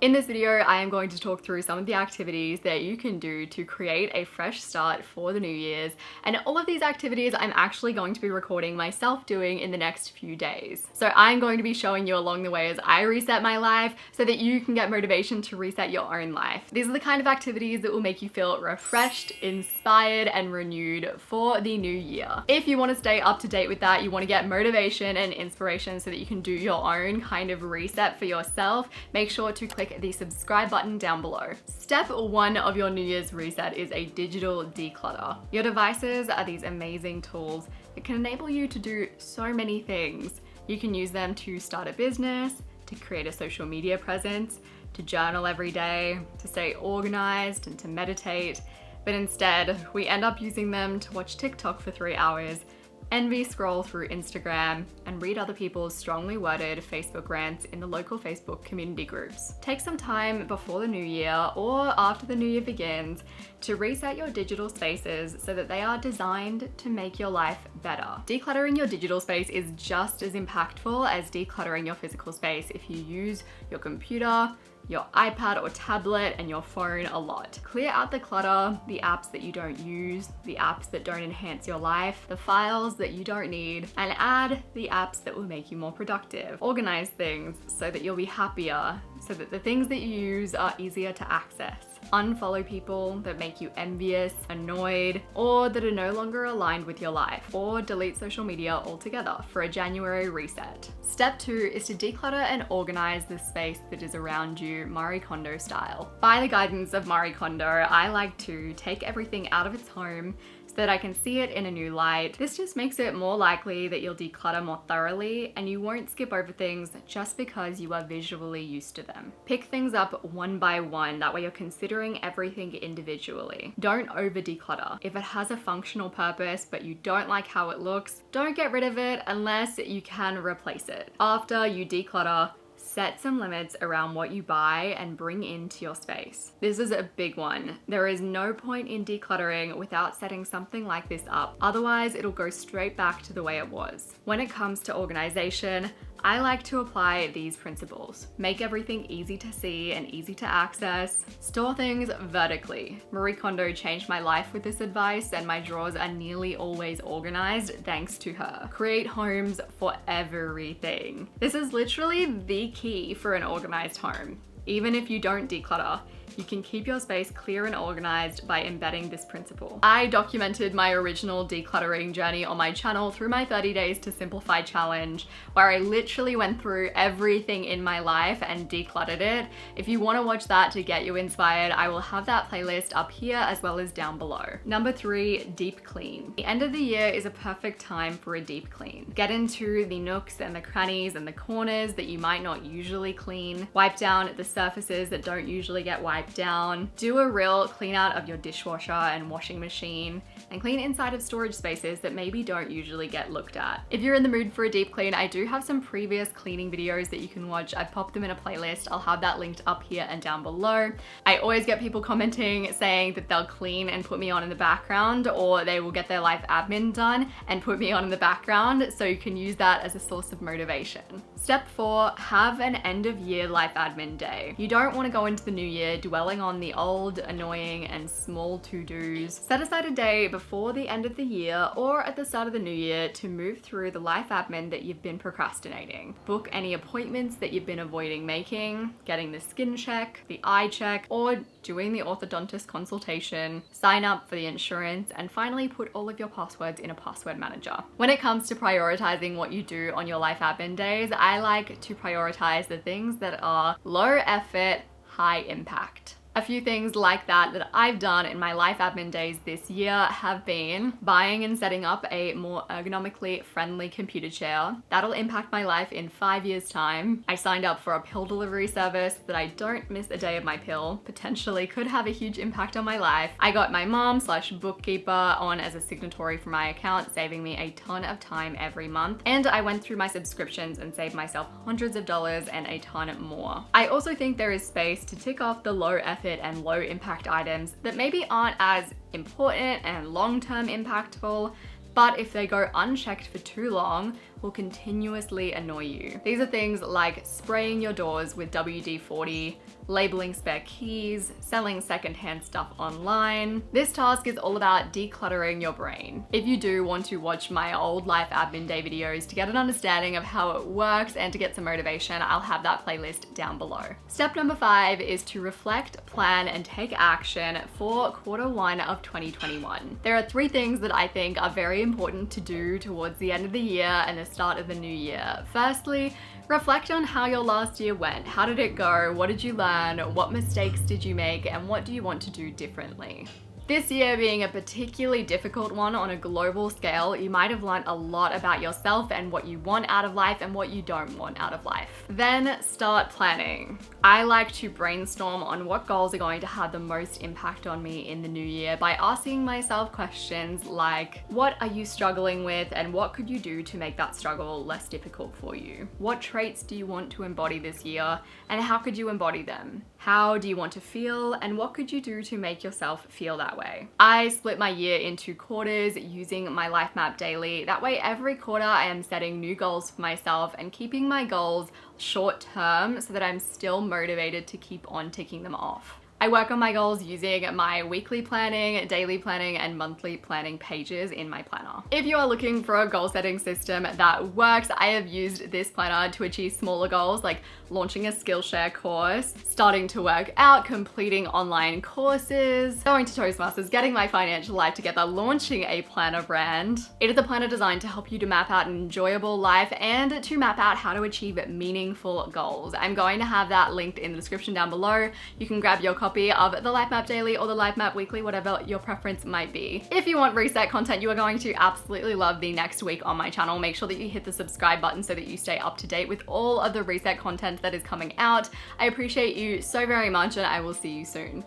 In this video, I am going to talk through some of the activities that you can do to create a fresh start for the New Year's. And all of these activities I'm actually going to be recording myself doing in the next few days. So I'm going to be showing you along the way as I reset my life so that you can get motivation to reset your own life. These are the kind of activities that will make you feel refreshed, inspired, and renewed for the new year. If you want to stay up to date with that, you want to get motivation and inspiration so that you can do your own kind of reset for yourself, make sure to click the subscribe button down below. Step 1 of your New Year's reset is a digital declutter. Your devices are these amazing tools that can enable you to do so many things. You can use them to start a business, to create a social media presence, to journal every day, to stay organized, and to meditate. But instead, we end up using them to watch TikTok for 3 hours, envy scroll through Instagram, and read other people's strongly worded Facebook rants in the local Facebook community groups. Take some time before the new year or after the new year begins to reset your digital spaces so that they are designed to make your life better. Decluttering your digital space is just as impactful as decluttering your physical space if you use your computer, your iPad or tablet, and your phone a lot. Clear out the clutter, the apps that you don't use, the apps that don't enhance your life, the files that you don't need, and add the apps that will make you more productive. Organize things so that you'll be happier, so that the things that you use are easier to access. Unfollow people that make you envious, annoyed, or that are no longer aligned with your life, or delete social media altogether for a January reset. Step 2 is to declutter and organize the space that is around you, Marie Kondo style. By the guidance of Marie Kondo, I like to take everything out of its home so that I can see it in a new light. This just makes it more likely that you'll declutter more thoroughly and you won't skip over things just because you are visually used to them. Pick things up one by one, that way you're considering everything individually. Don't over declutter. If it has a functional purpose but you don't like how it looks, don't get rid of it unless you can replace it. After you declutter, set some limits around what you buy and bring into your space. This is a big one. There is no point in decluttering without setting something like this up. Otherwise, it'll go straight back to the way it was. When it comes to organization, I like to apply these principles. Make everything easy to see and easy to access. Store things vertically. Marie Kondo changed my life with this advice and my drawers are nearly always organized thanks to her. Create homes for everything. This is literally the key for an organized home. Even if you don't declutter, you can keep your space clear and organized by embedding this principle. I documented my original decluttering journey on my channel through my 30 Days to Simplify challenge, where I literally went through everything in my life and decluttered it. If you want to watch that to get you inspired, I will have that playlist up here as well as down below. Number 3, deep clean. The end of the year is a perfect time for a deep clean. Get into the nooks and the crannies and the corners that you might not usually clean. Wipe down the surfaces that don't usually get wiped down. Do a real clean out of your dishwasher and washing machine, and clean inside of storage spaces that maybe don't usually get looked at. If you're in the mood for a deep clean, I do have some previous cleaning videos that you can watch. I've popped them in a playlist. I'll have that linked up here and down below. I always get people commenting saying that they'll clean and put me on in the background, or they will get their life admin done and put me on in the background, so you can use that as a source of motivation. Step 4, have an end of year life admin day. You don't want to go into the new year dwelling on the old, annoying, and small to-dos. Set aside a day before the end of the year or at the start of the new year to move through the life admin that you've been procrastinating. Book any appointments that you've been avoiding making, getting the skin check, the eye check, or doing the orthodontist consultation, sign up for the insurance, and finally put all of your passwords in a password manager. When it comes to prioritizing what you do on your life admin days, I like to prioritize the things that are low effort, high impact. A few things like that I've done in my life admin days this year have been buying and setting up a more ergonomically friendly computer chair. That'll impact my life in 5 years' time. I signed up for a pill delivery service that I don't miss a day of my pill. Potentially could have a huge impact on my life. I got my mom/bookkeeper on as a signatory for my account, saving me a ton of time every month. And I went through my subscriptions and saved myself hundreds of dollars and a ton more. I also think there is space to tick off the low effort and low impact items that maybe aren't as important and long-term impactful, but if they go unchecked for too long, will continuously annoy you. These are things like spraying your doors with WD-40, labeling spare keys, selling secondhand stuff online. This task is all about decluttering your brain. If you do want to watch my old life admin day videos to get an understanding of how it works and to get some motivation, I'll have that playlist down below. Step number 5 is to reflect, plan, and take action for Q1 of 2021. There are 3 things that I think are very important to do towards the end of the year and the start of the new year. Firstly, reflect on how your last year went. How did it go? What did you learn? What mistakes did you make? And what do you want to do differently? This year being a particularly difficult one on a global scale, you might have learned a lot about yourself and what you want out of life and what you don't want out of life. Then start planning. I like to brainstorm on what goals are going to have the most impact on me in the new year by asking myself questions like, what are you struggling with and what could you do to make that struggle less difficult for you? What traits do you want to embody this year and how could you embody them? How do you want to feel and what could you do to make yourself feel that way? I split my year into quarters using my life map daily. That way every quarter I am setting new goals for myself and keeping my goals short term so that I'm still motivated to keep on ticking them off. I work on my goals using my weekly planning, daily planning, and monthly planning pages in my planner. If you are looking for a goal setting system that works, I have used this planner to achieve smaller goals like launching a Skillshare course, starting to work out, completing online courses, going to Toastmasters, getting my financial life together, launching a planner brand. It is a planner designed to help you to map out an enjoyable life and to map out how to achieve meaningful goals. I'm going to have that linked in the description down below. You can grab your copy of the Life Map Daily or the Life Map Weekly, whatever your preference might be. If you want reset content, you are going to absolutely love the next week on my channel. Make sure that you hit the subscribe button so that you stay up to date with all of the reset content that is coming out. I appreciate you so very much and I will see you soon.